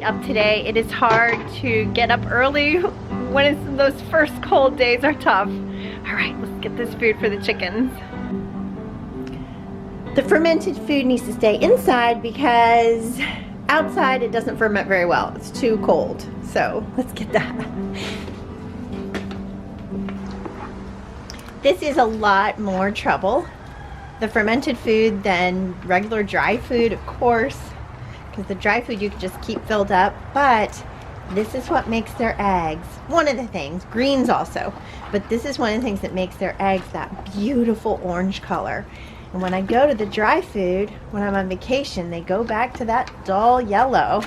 late up today. It is hard to get up early when those first cold days are tough. All right, let's get this food for the chickens. The fermented food needs to stay inside because outside it doesn't ferment very well. It's too cold. So let's get that. This is a lot more trouble, the fermented food, than regular dry food, of course, because the dry food you can just keep filled up, but this is what makes their eggs. One of the things, greens also, but this is one of the things that makes their eggs that beautiful orange color. And when I go to the dry food, when I'm on vacation, they go back to that dull yellow.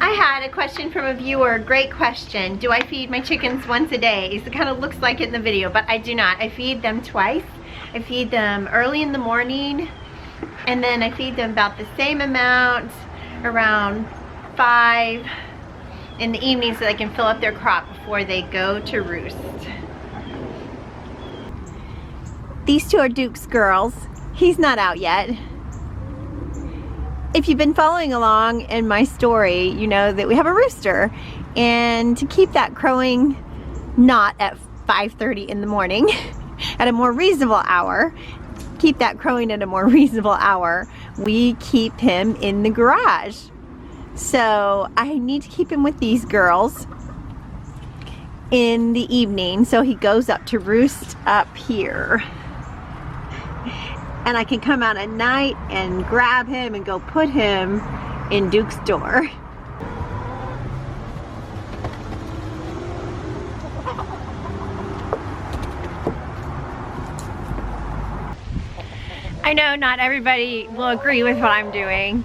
I had a question from a viewer, great question. Do I feed my chickens once a day? It kind of looks like it in the video, but I do not. I feed them twice. I feed them early in the morning, and then I feed them about the same amount around 5 in the evening so they can fill up their crop before they go to roost. These two are Duke's girls. He's not out yet. If you've been following along in my story, you know that we have a rooster, and to keep that crowing not at 5:30 in the morning, at a more reasonable hour, keep that crowing at a more reasonable hour, we keep him in the garage. So I need to keep him with these girls in the evening, so he goes up to roost up here. And I can come out at night and grab him and go put him in Duke's door. I know not everybody will agree with what I'm doing,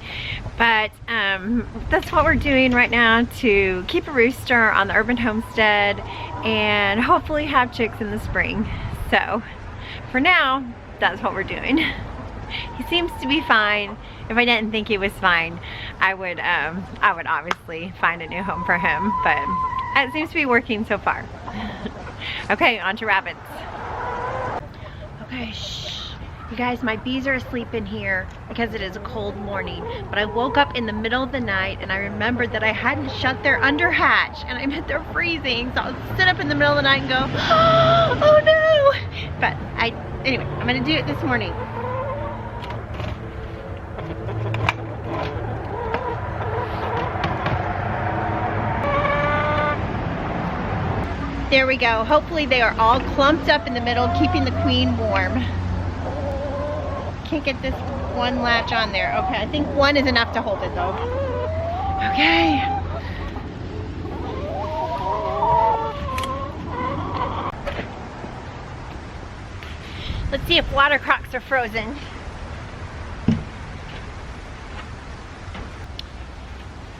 but that's what we're doing right now to keep a rooster on the urban homestead and hopefully have chicks in the spring. So for now, that's what we're doing. He seems to be fine. If I didn't think he was fine, I would obviously find a new home for him, but it seems to be working so far. Okay, on to rabbits. Okay, shh. You guys, my bees are asleep in here because it is a cold morning, but I woke up in the middle of the night and I remembered that I hadn't shut their under hatch, and I meant they're freezing, so I'll sit up in the middle of the night and go, oh no! But anyway, I'm gonna do it this morning. There we go. Hopefully they are all clumped up in the middle, keeping the queen warm. Can't get this one latch on there. Okay, I think one is enough to hold it though. Okay. Let's see if water crocks are frozen.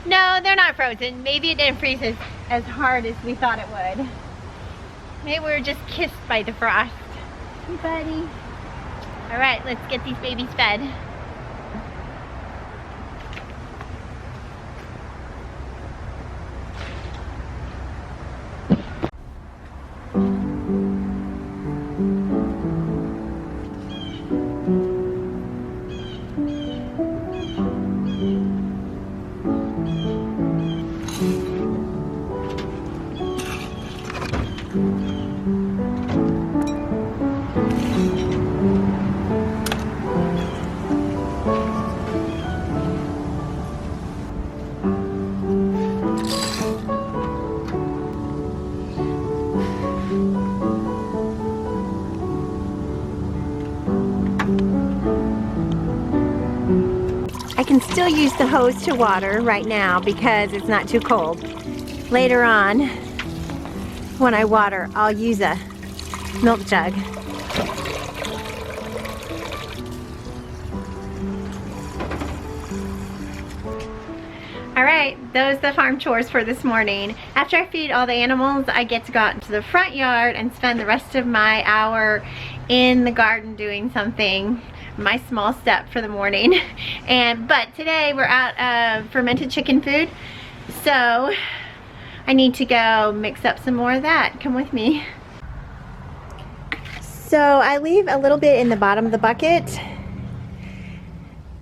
No, they're not frozen. Maybe it didn't freeze as hard as we thought it would. Maybe we were just kissed by the frost. Hey, buddy. All right, let's get these babies fed. I can still use the hose to water right now because it's not too cold. Later on, when I water, I'll use a milk jug. Alright, those are the farm chores for this morning. After I feed all the animals, I get to go out into the front yard and spend the rest of my hour in the garden doing something. My small step for the morning. But today we're out of fermented chicken food, so I need to go mix up some more of that. Come with me. So I leave a little bit in the bottom of the bucket.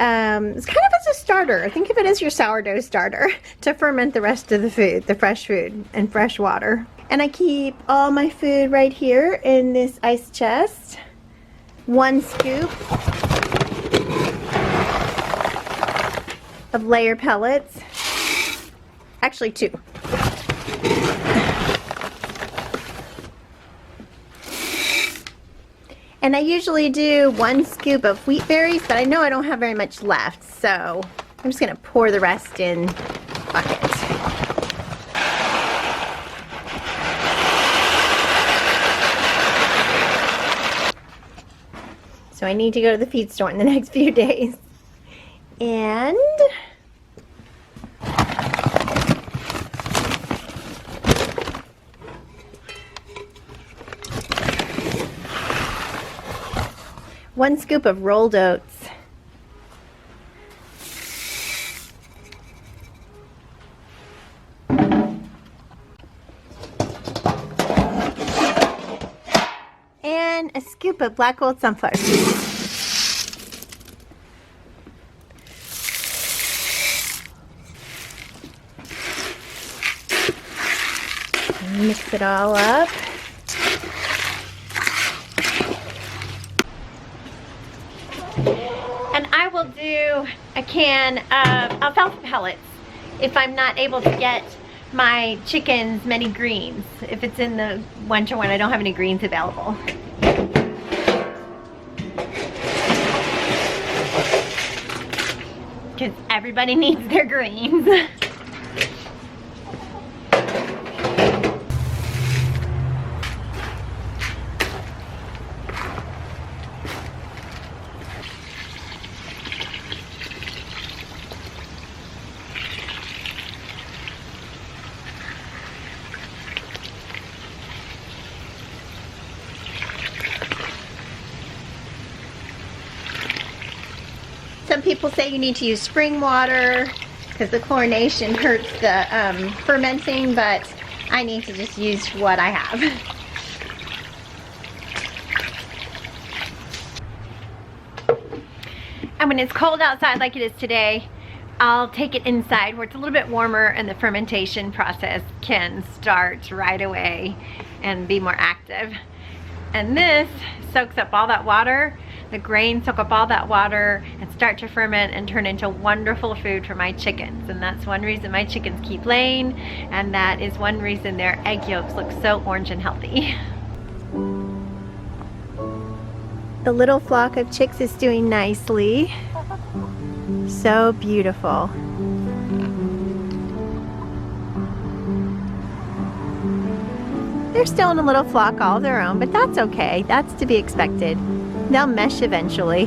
It's kind of as a starter. Think of it as your sourdough starter to ferment the rest of the food, the fresh food and fresh water. And I keep all my food right here in this ice chest. 1 scoop of layer pellets. Actually 2. And I usually do 1 scoop of wheat berries, but I know I don't have very much left, so I'm just gonna pour the rest in the bucket. So I need to go to the feed store in the next few days. And one scoop of rolled oats. And a scoop of black gold sunflower seeds. Mix it all up. And I will do a can of alfalfa pellets if I'm not able to get my chickens many greens. If it's in the winter when I don't have any greens available. Because everybody needs their greens. Some people say you need to use spring water because the chlorination hurts the fermenting, but I need to just use what I have. And when it's cold outside like it is today, I'll take it inside where it's a little bit warmer and the fermentation process can start right away and be more active. And this soaks up all that water. The grains soak up all that water and start to ferment and turn into wonderful food for my chickens. And that's one reason my chickens keep laying, and that is one reason their egg yolks look so orange and healthy. The little flock of chicks is doing nicely. So beautiful. They're still in a little flock all their own, but that's okay. That's to be expected. They'll mesh eventually.